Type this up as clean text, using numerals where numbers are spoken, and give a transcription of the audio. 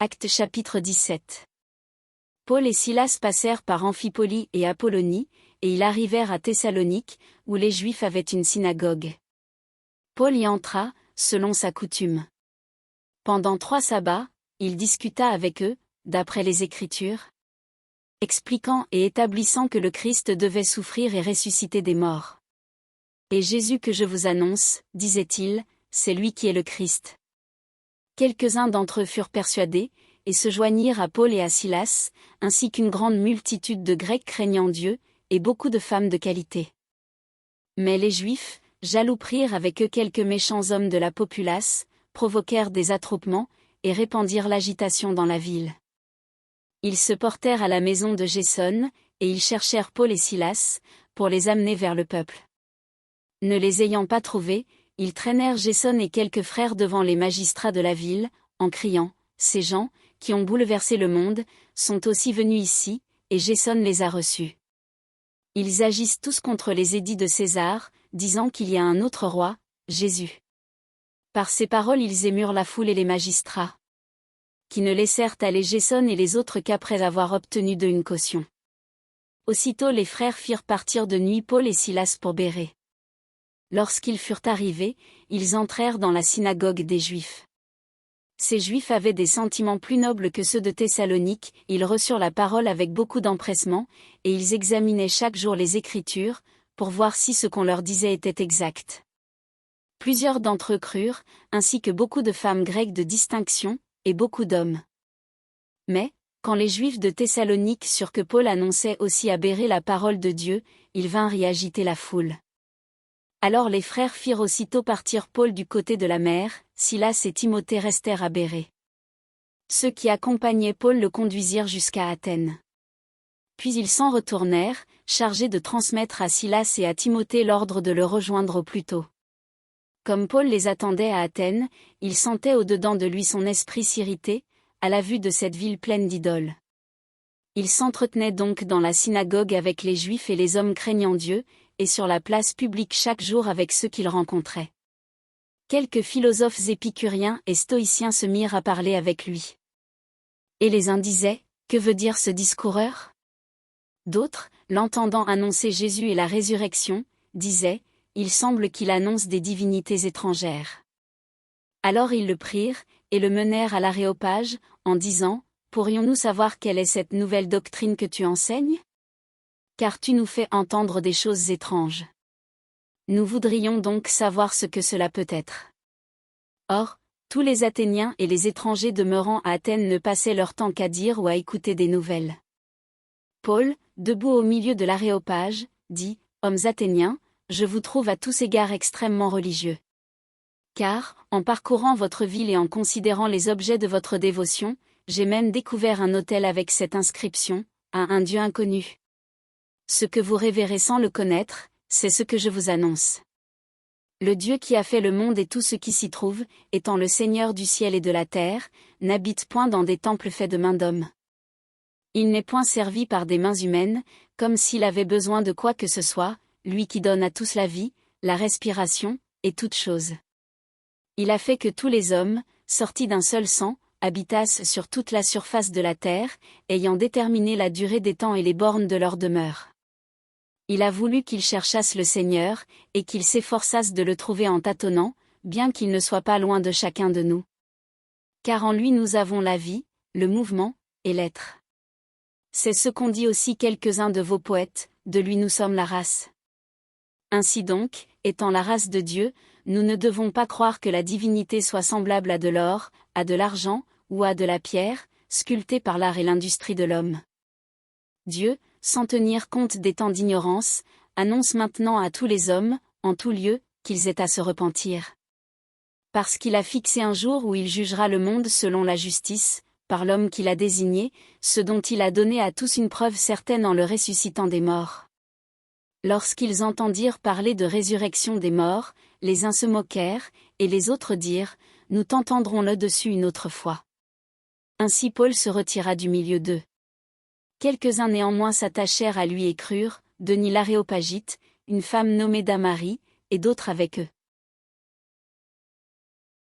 Actes chapitre 17. Paul et Silas passèrent par Amphipolis et Apollonie, et ils arrivèrent à Thessalonique, où les Juifs avaient une synagogue. Paul y entra, selon sa coutume. Pendant 3 sabbats, il discuta avec eux, d'après les Écritures, expliquant et établissant que le Christ devait souffrir et ressusciter des morts. Et Jésus que je vous annonce, disait-il, c'est lui qui est le Christ. Quelques-uns d'entre eux furent persuadés, et se joignirent à Paul et à Silas, ainsi qu'une grande multitude de Grecs craignant Dieu, et beaucoup de femmes de qualité. Mais les Juifs, jaloux, prirent avec eux quelques méchants hommes de la populace, provoquèrent des attroupements, et répandirent l'agitation dans la ville. Ils se portèrent à la maison de Jason, et ils cherchèrent Paul et Silas, pour les amener vers le peuple. Ne les ayant pas trouvés, ils traînèrent Jason et quelques frères devant les magistrats de la ville, en criant, « Ces gens, qui ont bouleversé le monde, sont aussi venus ici, et Jason les a reçus. Ils agissent tous contre les édits de César, disant qu'il y a un autre roi, Jésus. » Par ces paroles ils émurent la foule et les magistrats, qui ne laissèrent aller Jason et les autres qu'après avoir obtenu d'eux une caution. Aussitôt les frères firent partir de nuit Paul et Silas pour Bérée. Lorsqu'ils furent arrivés, ils entrèrent dans la synagogue des Juifs. Ces Juifs avaient des sentiments plus nobles que ceux de Thessalonique, ils reçurent la parole avec beaucoup d'empressement, et ils examinaient chaque jour les Écritures, pour voir si ce qu'on leur disait était exact. Plusieurs d'entre eux crurent, ainsi que beaucoup de femmes grecques de distinction, et beaucoup d'hommes. Mais, quand les Juifs de Thessalonique surent que Paul annonçait aussi à Bérée la parole de Dieu, ils vinrent y agiter la foule. Alors les frères firent aussitôt partir Paul du côté de la mer, Silas et Timothée restèrent à Bérée. Ceux qui accompagnaient Paul le conduisirent jusqu'à Athènes. Puis ils s'en retournèrent, chargés de transmettre à Silas et à Timothée l'ordre de le rejoindre au plus tôt. Comme Paul les attendait à Athènes, il sentait au-dedans de lui son esprit s'irriter, à la vue de cette ville pleine d'idoles. Il s'entretenait donc dans la synagogue avec les Juifs et les hommes craignant Dieu, et sur la place publique chaque jour avec ceux qu'il rencontrait. Quelques philosophes épicuriens et stoïciens se mirent à parler avec lui. Et les uns disaient, « Que veut dire ce discoureur ?» D'autres, l'entendant annoncer Jésus et la résurrection, disaient, « Il semble qu'il annonce des divinités étrangères. » Alors ils le prirent, et le menèrent à l'Aréopage, en disant, « Pourrions-nous savoir quelle est cette nouvelle doctrine que tu enseignes ? Car tu nous fais entendre des choses étranges. Nous voudrions donc savoir ce que cela peut être. » Or, tous les Athéniens et les étrangers demeurant à Athènes ne passaient leur temps qu'à dire ou à écouter des nouvelles. Paul, debout au milieu de l'Aréopage, dit, « Hommes athéniens, je vous trouve à tous égards extrêmement religieux. Car, en parcourant votre ville et en considérant les objets de votre dévotion, j'ai même découvert un autel avec cette inscription, à un Dieu inconnu. Ce que vous révérez sans le connaître, c'est ce que je vous annonce. Le Dieu qui a fait le monde et tout ce qui s'y trouve, étant le Seigneur du ciel et de la terre, n'habite point dans des temples faits de mains d'hommes. Il n'est point servi par des mains humaines, comme s'il avait besoin de quoi que ce soit, lui qui donne à tous la vie, la respiration, et toutes choses. Il a fait que tous les hommes, sortis d'un seul sang, habitassent sur toute la surface de la terre, ayant déterminé la durée des temps et les bornes de leur demeure. Il a voulu qu'ils cherchassent le Seigneur, et qu'ils s'efforçassent de le trouver en tâtonnant, bien qu'il ne soit pas loin de chacun de nous. Car en lui nous avons la vie, le mouvement, et l'être. C'est ce qu'ont dit aussi quelques-uns de vos poètes, de lui nous sommes la race. Ainsi donc, étant la race de Dieu, nous ne devons pas croire que la divinité soit semblable à de l'or, à de l'argent, ou à de la pierre, sculptée par l'art et l'industrie de l'homme. Dieu, sans tenir compte des temps d'ignorance, annonce maintenant à tous les hommes, en tout lieu, qu'ils aient à se repentir. Parce qu'il a fixé un jour où il jugera le monde selon la justice, par l'homme qu'il a désigné, ce dont il a donné à tous une preuve certaine en le ressuscitant des morts. Lorsqu'ils entendirent parler de résurrection des morts, les uns se moquèrent, et les autres dirent, « Nous t'entendrons là-dessus une autre fois. » Ainsi Paul se retira du milieu d'eux. Quelques-uns néanmoins s'attachèrent à lui et crurent, Denis l'Aréopagite, une femme nommée Damarie, et d'autres avec eux.